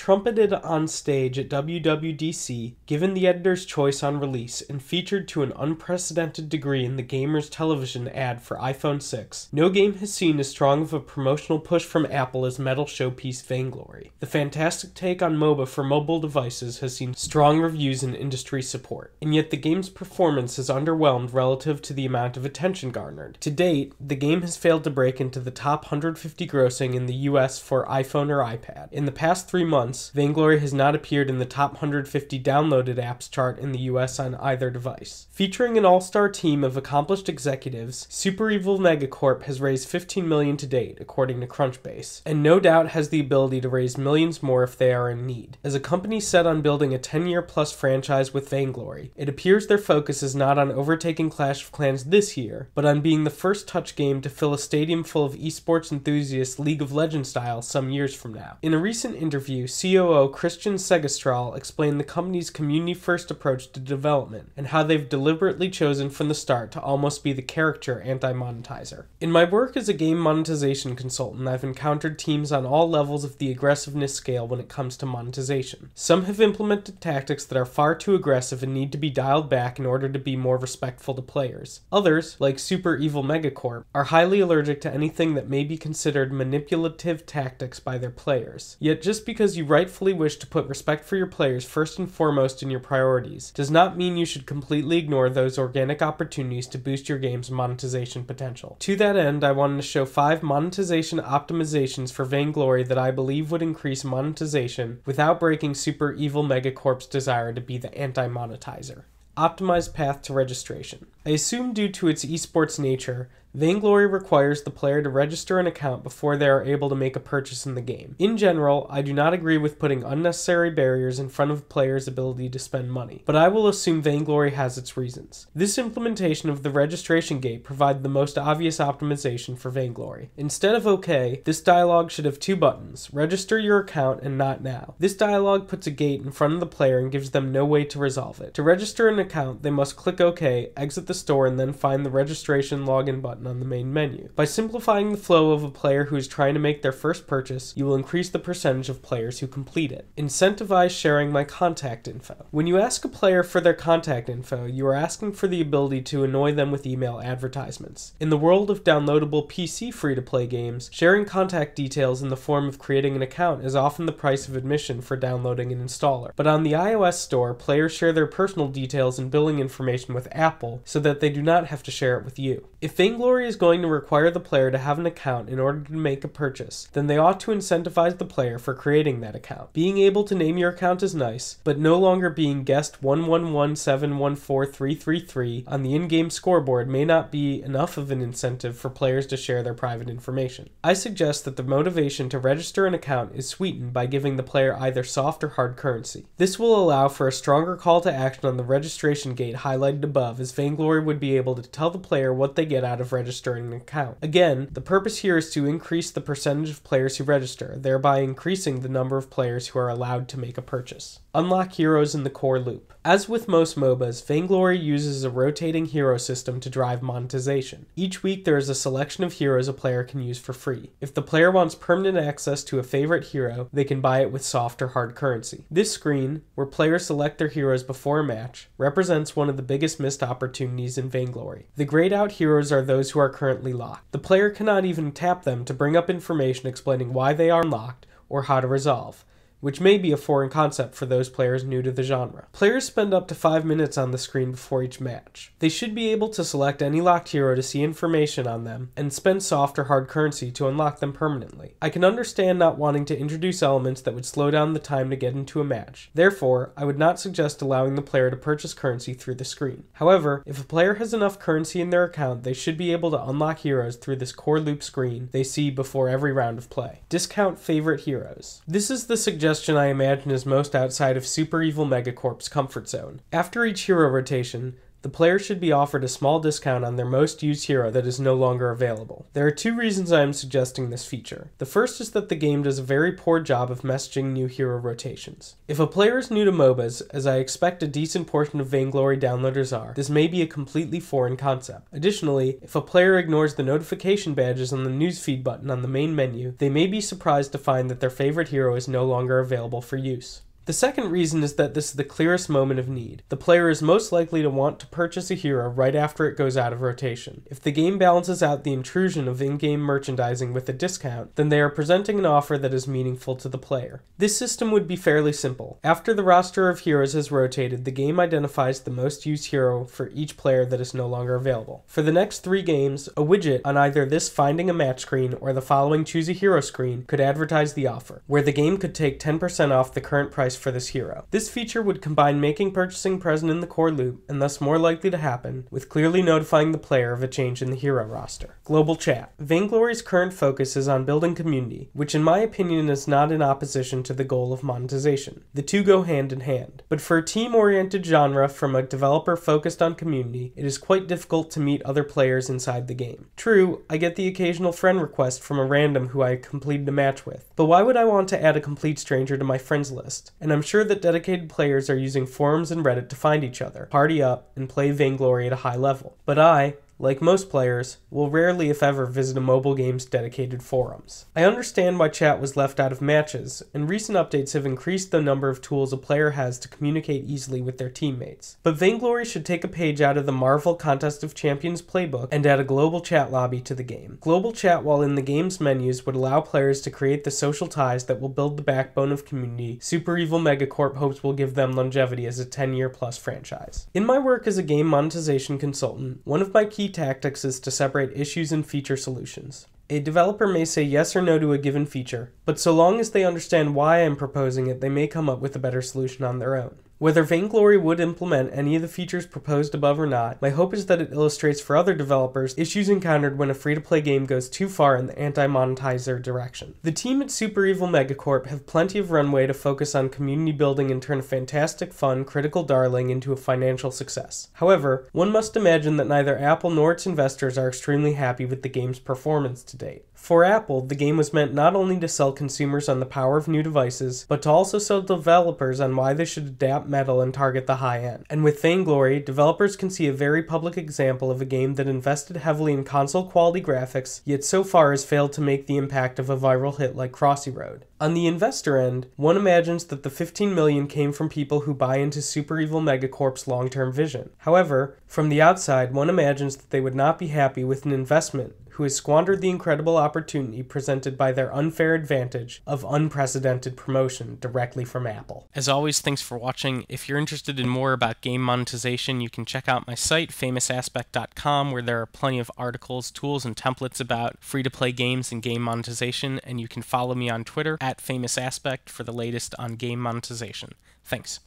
trumpeted on stage at WWDC, given the editor's choice on release, and featured to an unprecedented degree in the gamer's television ad for iPhone 6, no game has seen as strong of a promotional push from Apple as metal showpiece Vainglory. The fantastic take on MOBA for mobile devices has seen strong reviews and industry support, and yet the game's performance has underwhelmed relative to the amount of attention garnered. To date, the game has failed to break into the top 150 grossing in the US for iPhone or iPad. In the past 3 months, Vainglory has not appeared in the top 150 downloaded apps chart in the US on either device. Featuring an all-star team of accomplished executives, Super Evil Megacorp has raised $15 million to date, according to Crunchbase, and no doubt has the ability to raise millions more if they are in need. As a company set on building a 10-year-plus franchise with Vainglory, it appears their focus is not on overtaking Clash of Clans this year, but on being the first touch game to fill a stadium full of esports enthusiasts League of Legends style some years from now. In a recent interview, COO Christian Segastral explained the company's community-first approach to development, and how they've deliberately chosen from the start to almost be the character anti-monetizer. In my work as a game monetization consultant, I've encountered teams on all levels of the aggressiveness scale when it comes to monetization. Some have implemented tactics that are far too aggressive and need to be dialed back in order to be more respectful to players. Others, like Super Evil Megacorp, are highly allergic to anything that may be considered manipulative tactics by their players. Yet just because you rightfully wish to put respect for your players first and foremost in your priorities, does not mean you should completely ignore those organic opportunities to boost your game's monetization potential. To that end, I wanted to show 5 monetization optimizations for Vainglory that I believe would increase monetization without breaking Super Evil Megacorp's desire to be the anti-monetizer. Optimized path to registration. I assume due to its esports nature, Vainglory requires the player to register an account before they are able to make a purchase in the game. In general, I do not agree with putting unnecessary barriers in front of a player's ability to spend money, but I will assume Vainglory has its reasons. This implementation of the registration gate provides the most obvious optimization for Vainglory. Instead of OK, this dialog should have 2 buttons, register your account and not now. This dialog puts a gate in front of the player and gives them no way to resolve it. To register an account, they must click OK, exit the store, and then find the registration login button on the main menu. By simplifying the flow of a player who is trying to make their first purchase, you will increase the percentage of players who complete it. Incentivize sharing my contact info. When you ask a player for their contact info, you are asking for the ability to annoy them with email advertisements. In the world of downloadable PC free-to-play games, sharing contact details in the form of creating an account is often the price of admission for downloading an installer. But on the iOS store, players share their personal details and billing information with Apple so that they do not have to share it with you. If Vainglory is going to require the player to have an account in order to make a purchase, then they ought to incentivize the player for creating that account. Being able to name your account is nice, but no longer being guest 1117143333 on the in-game scoreboard may not be enough of an incentive for players to share their private information. I suggest that the motivation to register an account is sweetened by giving the player either soft or hard currency. This will allow for a stronger call to action on the registration gate highlighted above, as Vainglory would be able to tell the player what they get out of registering an account. Again, the purpose here is to increase the percentage of players who register, thereby increasing the number of players who are allowed to make a purchase. Unlock heroes in the core loop. As with most MOBAs, Vainglory uses a rotating hero system to drive monetization. Each week there is a selection of heroes a player can use for free. If the player wants permanent access to a favorite hero, they can buy it with soft or hard currency. This screen, where players select their heroes before a match, represents one of the biggest missed opportunities in Vainglory. The grayed out heroes are those who are currently locked. The player cannot even tap them to bring up information explaining why they are locked or how to resolve, which may be a foreign concept for those players new to the genre. Players spend up to 5 minutes on the screen before each match. They should be able to select any locked hero to see information on them, and spend soft or hard currency to unlock them permanently. I can understand not wanting to introduce elements that would slow down the time to get into a match. Therefore, I would not suggest allowing the player to purchase currency through the screen. However, if a player has enough currency in their account, they should be able to unlock heroes through this core loop screen they see before every round of play. Discount favorite heroes. This is the suggestion I imagine is most outside of Super Evil Megacorp's comfort zone. After each hero rotation, the player should be offered a small discount on their most used hero that is no longer available. There are two reasons I am suggesting this feature. The first is that the game does a very poor job of messaging new hero rotations. If a player is new to MOBAs, as I expect a decent portion of Vainglory downloaders are, this may be a completely foreign concept. Additionally, if a player ignores the notification badges on the newsfeed button on the main menu, they may be surprised to find that their favorite hero is no longer available for use. The second reason is that this is the clearest moment of need. The player is most likely to want to purchase a hero right after it goes out of rotation. If the game balances out the intrusion of in-game merchandising with a discount, then they are presenting an offer that is meaningful to the player. This system would be fairly simple. After the roster of heroes has rotated, the game identifies the most used hero for each player that is no longer available. For the next 3 games, a widget on either this Finding a Match screen or the following Choose a Hero screen could advertise the offer, where the game could take 10% off the current price for this hero. This feature would combine making purchasing present in the core loop, and thus more likely to happen, with clearly notifying the player of a change in the hero roster. Global chat. Vainglory's current focus is on building community, which in my opinion is not in opposition to the goal of monetization. The two go hand in hand. But for a team-oriented genre from a developer focused on community, it is quite difficult to meet other players inside the game. True, I get the occasional friend request from a random who I completed a match with, but why would I want to add a complete stranger to my friends list? And I'm sure that dedicated players are using forums and Reddit to find each other, party up, and play Vainglory at a high level. But I, like most players, will rarely if ever visit a mobile game's dedicated forums. I understand why chat was left out of matches, and recent updates have increased the number of tools a player has to communicate easily with their teammates. But Vainglory should take a page out of the Marvel Contest of Champions playbook and add a global chat lobby to the game. Global chat while in the game's menus would allow players to create the social ties that will build the backbone of community Super Evil Megacorp hopes will give them longevity as a 10-year plus franchise. In my work as a game monetization consultant, one of my key tactics is to separate issues and feature solutions. A developer may say yes or no to a given feature, but so long as they understand why I am proposing it, they may come up with a better solution on their own. Whether Vainglory would implement any of the features proposed above or not, my hope is that it illustrates for other developers issues encountered when a free-to-play game goes too far in the anti-monetizer direction. The team at Super Evil Megacorp have plenty of runway to focus on community building and turn a fantastic, fun, critical darling into a financial success. However, one must imagine that neither Apple nor its investors are extremely happy with the game's performance to date. For Apple, the game was meant not only to sell consumers on the power of new devices, but to also sell developers on why they should adapt metal and target the high end. And with Vainglory, developers can see a very public example of a game that invested heavily in console quality graphics, yet so far has failed to make the impact of a viral hit like Crossy Road. On the investor end, one imagines that the $15 million came from people who buy into Super Evil Megacorp's long-term vision. However, from the outside, one imagines that they would not be happy with an investment who has squandered the incredible opportunity presented by their unfair advantage of unprecedented promotion directly from Apple. As always, thanks for watching. If you're interested in more about game monetization, you can check out my site, famousaspect.com, where there are plenty of articles, tools, and templates about free-to-play games and game monetization, and you can follow me on Twitter @famousaspect for the latest on game monetization. Thanks.